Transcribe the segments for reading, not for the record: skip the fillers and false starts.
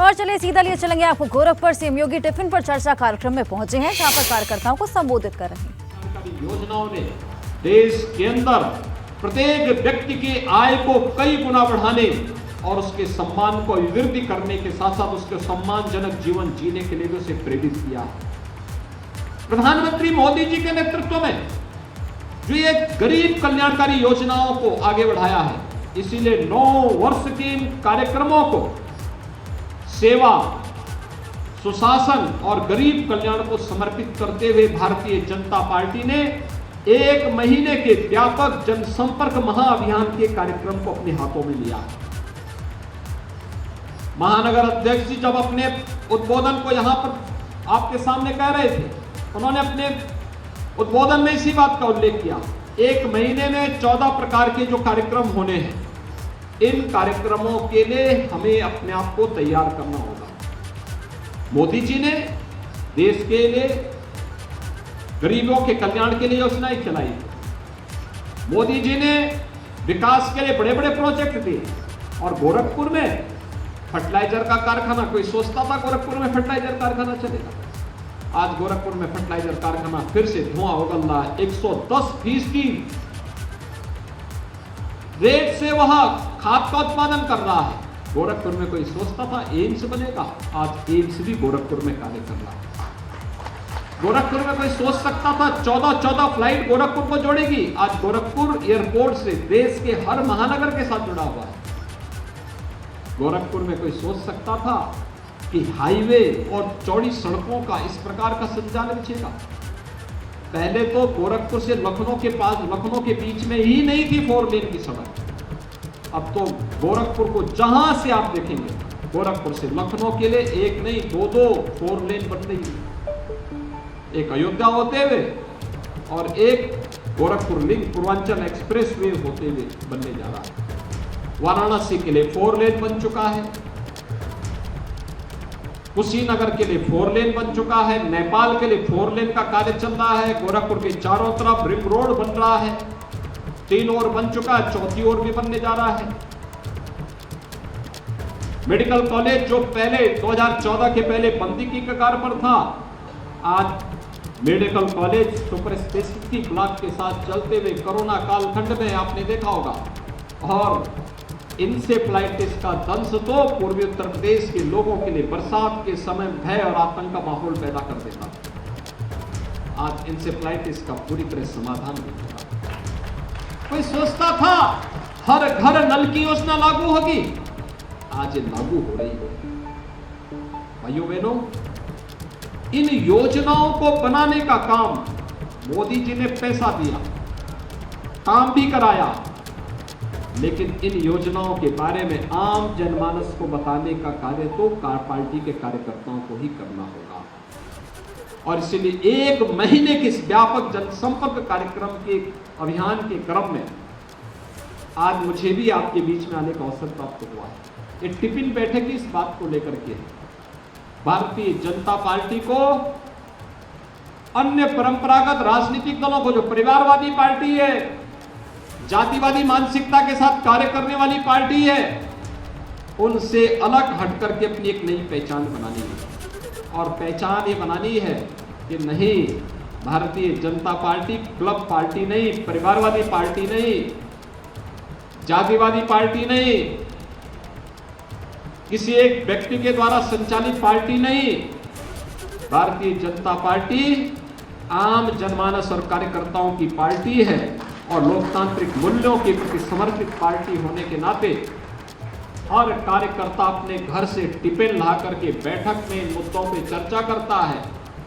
और चलिए सीधा लिए चलेंगे आपको गोरखपुर। सीएम योगी टिफिन पर चर्चा कार्यक्रम में पहुंचे हैं, जहां पर कार्यकर्ताओं को संबोधित कर रहे हैं। योजनाओं ने देश के अंदर प्रत्येक व्यक्ति की आय को कई गुना बढ़ाने और उसके सम्मान को अभिवृद्धि करने के साथ साथ उसके सम्मानजनक जीवन जीने के लिए भी उसे प्रेरित किया है। प्रधानमंत्री मोदी जी के नेतृत्व में जो ये गरीब कल्याणकारी योजनाओं को आगे बढ़ाया है, इसीलिए 9 वर्ष के इन कार्यक्रमों को सेवा, सुशासन और गरीब कल्याण को समर्पित करते हुए भारतीय जनता पार्टी ने 1 महीने के व्यापक जनसंपर्क महाअभियान के कार्यक्रम को अपने हाथों में लिया। महानगर अध्यक्ष जी जब अपने उद्बोधन को यहां पर आपके सामने कह रहे थे, उन्होंने अपने उद्बोधन में इसी बात का उल्लेख किया। 1 महीने में 14 प्रकार के जो कार्यक्रम होने हैं, इन कार्यक्रमों के लिए हमें अपने आप को तैयार करना होगा। मोदी जी ने देश के लिए गरीबों के कल्याण के लिए योजनाएं चलाई। मोदी जी ने विकास के लिए बड़े बड़े प्रोजेक्ट दिए और गोरखपुर में फर्टिलाइजर का कारखाना, कोई सोचता था गोरखपुर में फर्टिलाइजर कारखाना चलेगा? आज गोरखपुर में फर्टिलाइजर कारखाना फिर से धुआं उगल रहा है। 110% रेट से वह खाद का उत्पादन कर रहा है। गोरखपुर में कोई सोचता था एम्स बनेगा? आज एम्स भी गोरखपुर में कार्य कर रहा है। गोरखपुर में कोई सोच सकता था 14 फ्लाइट गोरखपुर को जोड़ेगी? आज गोरखपुर एयरपोर्ट से देश के हर महानगर के साथ जुड़ा हुआ है। गोरखपुर में कोई सोच सकता था कि हाईवे और चौड़ी सड़कों का इस प्रकार का संचालन चलेगा? पहले तो गोरखपुर से लखनऊ के बीच में ही नहीं थी 4 लेन की सड़क। अब तो गोरखपुर को जहां से आप देखेंगे, गोरखपुर से लखनऊ के लिए 1 नहीं 2 4 लेन बन रही है। एक अयोध्या होते हुए और एक Gorakhpur link Purvanchal express way होते हुए बनने जा रहा है। वाराणसी के लिए 4 लेन बन चुका है, कुशीनगर के लिए 4 लेन बन चुका है, नेपाल के लिए 4 लेन का कार्य चल रहा है, गोरखपुर के चारों तरफ रिंग रोड बन रहा है, 3 और बन चुका है, 4थी ओर भी बनने जा रहा है। मेडिकल कॉलेज जो पहले 2014 के पहले बंदी की कगार पर था, आज medical college super speciality block के साथ चलते हुए कोरोना कालखंड में आपने देखा होगा। और इंसेफ्लाइटिस का दंश तो पूर्वी उत्तर प्रदेश के लोगों के लिए बरसात के समय भय और आतंक का माहौल पैदा कर देता। आज इंसेफ्लाइटिस का पूरी तरह समाधान हो चुका। कोई सोचता था हर घर नल की योजना लागू होगी? आज ये लागू हो रही है। भाइयों बहनों, इन योजनाओं को बनाने का काम मोदी जी ने पैसा दिया, काम भी कराया, लेकिन इन योजनाओं के बारे में आम जनमानस को बताने का कार्य तो पार्टी के कार्यकर्ताओं को ही करना होगा। और इसलिए 1 महीने के इस व्यापक जनसंपर्क कार्यक्रम के अभियान के क्रम में आज मुझे भी आपके बीच में आने का अवसर प्राप्त हुआ है। ये टिफिन बैठक की इस बात को लेकर के भारतीय जनता पार्टी को अन्य परंपरागत राजनीतिक दलों को, जो परिवारवादी पार्टी है, जातिवादी मानसिकता के साथ कार्य करने वाली पार्टी है, उनसे अलग हट करके अपनी एक नई पहचान बनानी है। और पहचान ये बनानी है कि नहीं, Bharatiya Janata party club party नहीं, परिवारवादी पार्टी नहीं, जातिवादी पार्टी नहीं, किसी एक व्यक्ति के द्वारा संचालित पार्टी नहीं। भारतीय जनता पार्टी आम जनमानस और कार्यकर्ताओं की पार्टी है और लोकतांत्रिक मूल्यों के प्रति समर्पित पार्टी होने के नाते हर कार्यकर्ता अपने घर से टिफिन ला करके बैठक में इन मुद्दों पर चर्चा करता है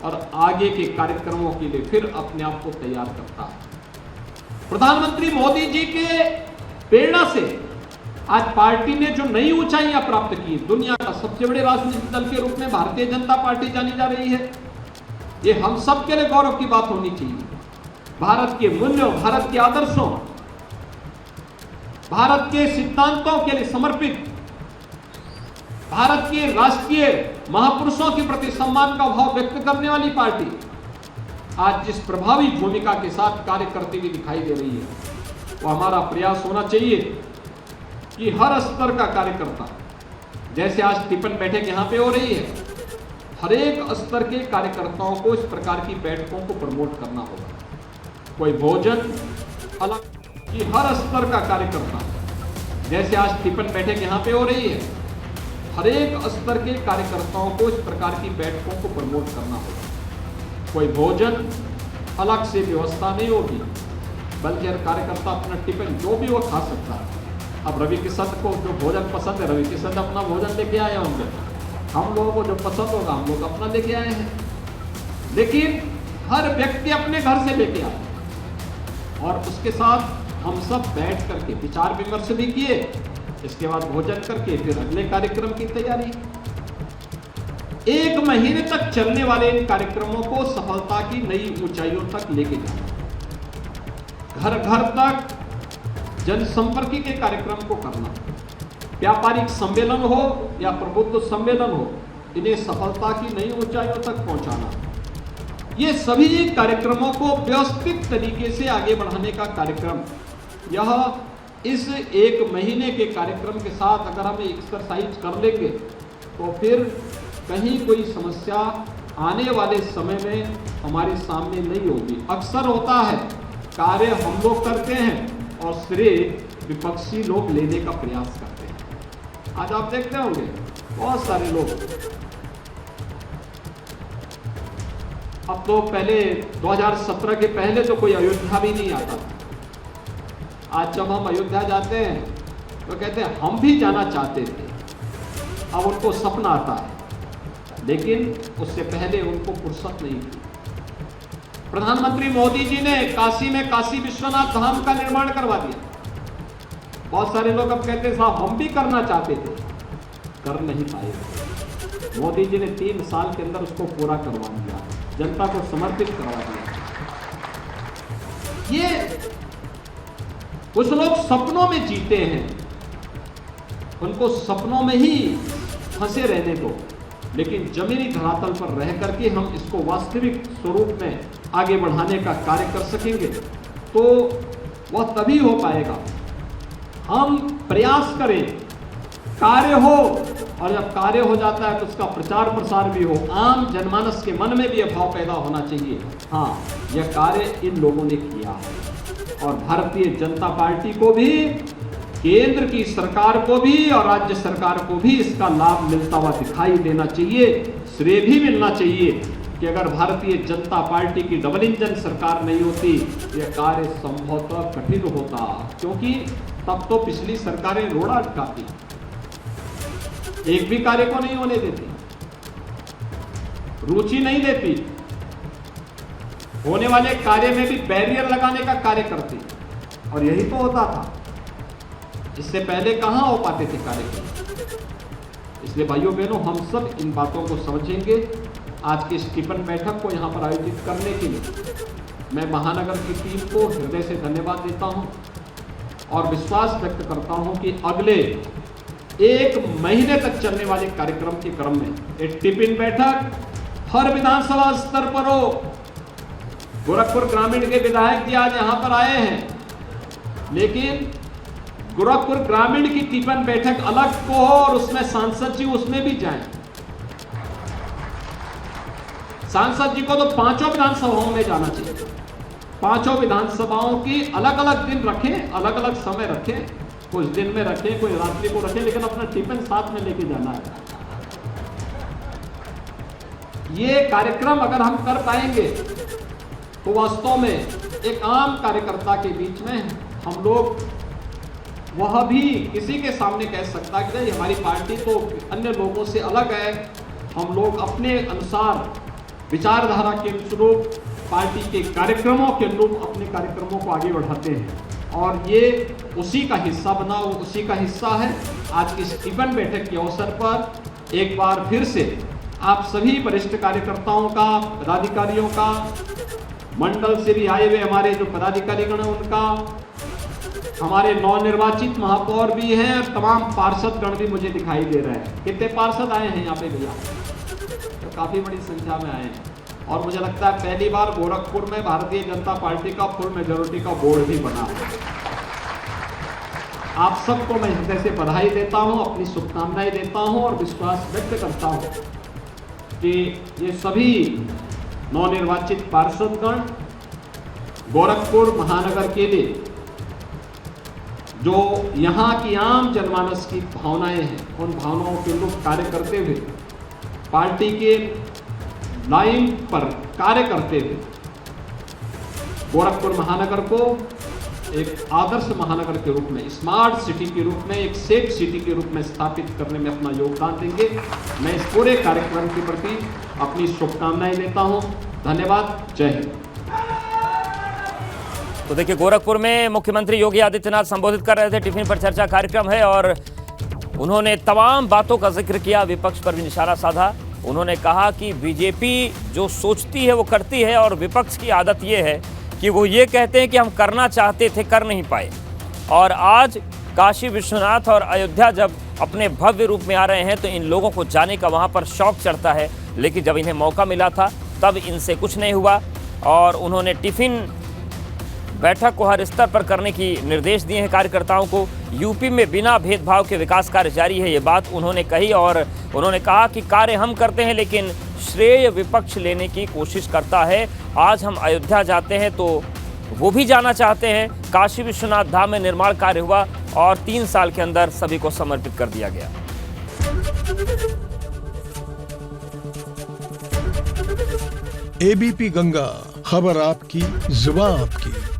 और आगे के कार्यक्रमों के लिए फिर अपने आप को तैयार करता है। प्रधानमंत्री मोदी जी के प्रेरणा से आज पार्टी ने जो नई ऊंचाइयां प्राप्त की, दुनिया का सबसे बड़े राजनीतिक दल के रूप में भारतीय जनता पार्टी जानी जा रही है। ये हम सब के लिए गौरव की बात होनी चाहिए। भारत के मूल्यों, भारत के आदर्शों, भारत के सिद्धांतों के लिए समर्पित, भारत के राष्ट्रीय महापुरुषों के प्रति सम्मान का भाव व्यक्त करने वाली पार्टी आज जिस प्रभावी भूमिका के साथ कार्य करती हुई दिखाई दे रही है, वो हमारा प्रयास होना चाहिए कि हर स्तर का कार्यकर्ता जैसे आज टिफिन बैठक यहाँ पे हो रही है, हर एक स्तर के कार्यकर्ताओं को इस प्रकार की बैठकों को प्रमोट करना होगा। कोई भोजन अलग कि हर स्तर का कार्यकर्ता, जैसे आज टिफिन बैठक यहाँ पे हो रही है, हर एक स्तर के कार्यकर्ताओं को इस प्रकार की बैठकों को प्रमोट करना होगा। कोई भोजन अलग से व्यवस्था नहीं होगी, बल्कि हर कार्यकर्ता अपना टिफिन जो भी वो खा सकता है। अब रवि किशन को जो भोजन पसंद है, रवि किशन अपना भोजन लेके आए होंगे, हम लोगों को जो पसंद होगा हम लोग अपना लेके आए हैं, लेकिन हर व्यक्ति अपने घर से लेके आए और उसके साथ हम सब बैठ करके विचार विमर्श भी किए। इसके बाद भोजन करके फिर अगले कार्यक्रम की तैयारी। 1 महीने तक चलने वाले इन कार्यक्रमों को सफलता की नई ऊंचाइयों तक लेके जाना, घर घर तक जनसंपर्क के कार्यक्रम को करना, व्यापारिक सम्मेलन हो या प्रबुद्ध सम्मेलन हो, इन्हें सफलता की नई ऊंचाइयों तक पहुंचाना। ये सभी कार्यक्रमों को व्यवस्थित तरीके से आगे बढ़ाने का कार्यक्रम, यह इस 1 महीने के कार्यक्रम के साथ अगर हम एक्सरसाइज कर लेंगे तो फिर कहीं कोई समस्या आने वाले समय में हमारे सामने नहीं होगी। अक्सर होता है कार्य हम लोग करते हैं और श्रेय विपक्षी लोग लेने का प्रयास करते हैं। आज आप देखते होंगे बहुत सारे लोग, अब तो पहले 2017 के पहले तो कोई अयोध्या भी नहीं आता था। आज जब हम अयोध्या जाते हैं तो कहते हैं हम भी जाना चाहते थे, अब उनको सपना आता है, लेकिन उससे पहले उनको फुर्सत नहीं थी। प्रधानमंत्री मोदी जी ने काशी में काशी विश्वनाथ धाम का निर्माण करवा दिया। बहुत सारे लोग अब कहते हैं साहब हम भी करना चाहते थे, कर नहीं पाए। मोदी जी ने 3 साल के अंदर उसको पूरा करवा दिया, जनता को समर्पित करवा दिया। ये कुछ लोग सपनों में जीते हैं, उनको सपनों में ही फंसे रहने को, लेकिन जमीनी धरातल पर रह करके हम इसको वास्तविक स्वरूप में आगे बढ़ाने का कार्य कर सकेंगे तो वह तभी हो पाएगा। हम प्रयास करें, कार्य हो, और जब कार्य हो जाता है तो उसका प्रचार प्रसार भी हो, आम जनमानस के मन में भी यह भाव पैदा होना चाहिए, हाँ यह कार्य इन लोगों ने किया है। और भारतीय जनता पार्टी को भी, केंद्र की सरकार को भी और राज्य सरकार को भी इसका लाभ मिलता हुआ दिखाई देना चाहिए। श्रेय भी मिलना चाहिए कि अगर भारतीय जनता पार्टी की डबल इंजन सरकार नहीं होती यह कार्य संभवतः कठिन होता, क्योंकि तब तो पिछली सरकारें रोड़ा अटकाती, एक भी कार्य को नहीं होने देती, रुचि नहीं देती, होने वाले कार्य में भी बैरियर लगाने का कार्य करती, और यही तो होता था। इससे पहले कहां हो पाते थे कार्य। इसलिए भाइयों बहनों, हम सब इन बातों को समझेंगे। आज की स्टीफन बैठक को यहां पर आयोजित करने के लिए मैं महानगर की टीम को हृदय से धन्यवाद देता हूं और विश्वास व्यक्त करता हूं कि अगले 1 महीने तक चलने वाले कार्यक्रम के क्रम में एक टिफिन बैठक हर विधानसभा स्तर पर हो। गोरखपुर ग्रामीण के विधायक जी आज यहां पर आए हैं, लेकिन गोरखपुर ग्रामीण की टिफिन बैठक अलग को हो और उसमें सांसद जी उसमें भी जाएं। सांसद जी को तो 5 विधानसभाओं में जाना चाहिए। 5 विधानसभाओं की अलग अलग दिन रखें, अलग अलग समय रखें, कुछ दिन में रखें, कोई रात्रि को रखें, लेकिन अपना टिफिन साथ में लेके जाना है। ये कार्यक्रम अगर हम कर पाएंगे तो वास्तव में एक आम कार्यकर्ता के बीच में हम लोग, वह भी किसी के सामने कह सकता है कि नहीं हमारी पार्टी तो अन्य लोगों से अलग है, हम लोग अपने अनुसार विचारधारा के अनुरूप पार्टी के कार्यक्रमों के अनुरूप अपने कार्यक्रमों को आगे बढ़ाते हैं, और ये उसी का हिस्सा बना, उसी का हिस्सा है। आज की स्टीफन बैठक के अवसर पर एक बार फिर से आप सभी वरिष्ठ कार्यकर्ताओं का, पदाधिकारियों का, मंडल से भी आए हुए हमारे जो पदाधिकारीगण हैं उनका, हमारे नवनिर्वाचित महापौर भी हैं और तमाम पार्षद गण भी मुझे दिखाई दे रहे हैं। कितने पार्षद आए हैं यहाँ पे भैया? तो काफी बड़ी संख्या में आए हैं, और मुझे लगता है पहली बार गोरखपुर में भारतीय जनता पार्टी का फुल मेजोरिटी का बोर्ड भी बना है। आप सबको मैं हृदय से बधाई देता हूं, अपनी शुभकामनाएं देता हूं और विश्वास व्यक्त करता हूं कि ये सभी नवनिर्वाचित पार्षदगण गोरखपुर महानगर के लिए जो यहाँ की आम जनमानस की भावनाएं हैं, उन भावनाओं के अनुरूप कार्य करते हुए, पार्टी के लाइन पर कार्य करते हुए गोरखपुर महानगर को एक आदर्श महानगर के रूप में, स्मार्ट सिटी के रूप में, एक सेफ सिटी के रूप में स्थापित करने में अपना योगदान देंगे। मैं इस पूरे कार्यक्रम के प्रति अपनी शुभकामनाएं देता हूं। धन्यवाद। जय हिंद। तो देखिए, गोरखपुर में मुख्यमंत्री योगी आदित्यनाथ संबोधित कर रहे थे। टिफिन पर चर्चा कार्यक्रम है और उन्होंने तमाम बातों का जिक्र किया, विपक्ष पर भी निशाना साधा। उन्होंने कहा कि बीजेपी जो सोचती है वो करती है और विपक्ष की आदत ये है कि वो ये कहते हैं कि हम करना चाहते थे, कर नहीं पाए। और आज काशी विश्वनाथ और अयोध्या जब अपने भव्य रूप में आ रहे हैं तो इन लोगों को जाने का वहाँ पर शौक चढ़ता है, लेकिन जब इन्हें मौका मिला था तब इनसे कुछ नहीं हुआ। और उन्होंने टिफिन बैठक को हर स्तर पर करने की निर्देश दिए हैं कार्यकर्ताओं को। यूपी में बिना भेदभाव के विकास कार्य जारी है, ये बात उन्होंने कही। और उन्होंने कहा कि कार्य हम करते हैं लेकिन श्रेय विपक्ष लेने की कोशिश करता है। आज हम अयोध्या जाते हैं तो वो भी जाना चाहते हैं। काशी विश्वनाथ धाम में निर्माण कार्य हुआ और 3 साल के अंदर सभी को समर्पित कर दिया गया। एबीपी गंगा, खबर आपकी, जुबान आपकी।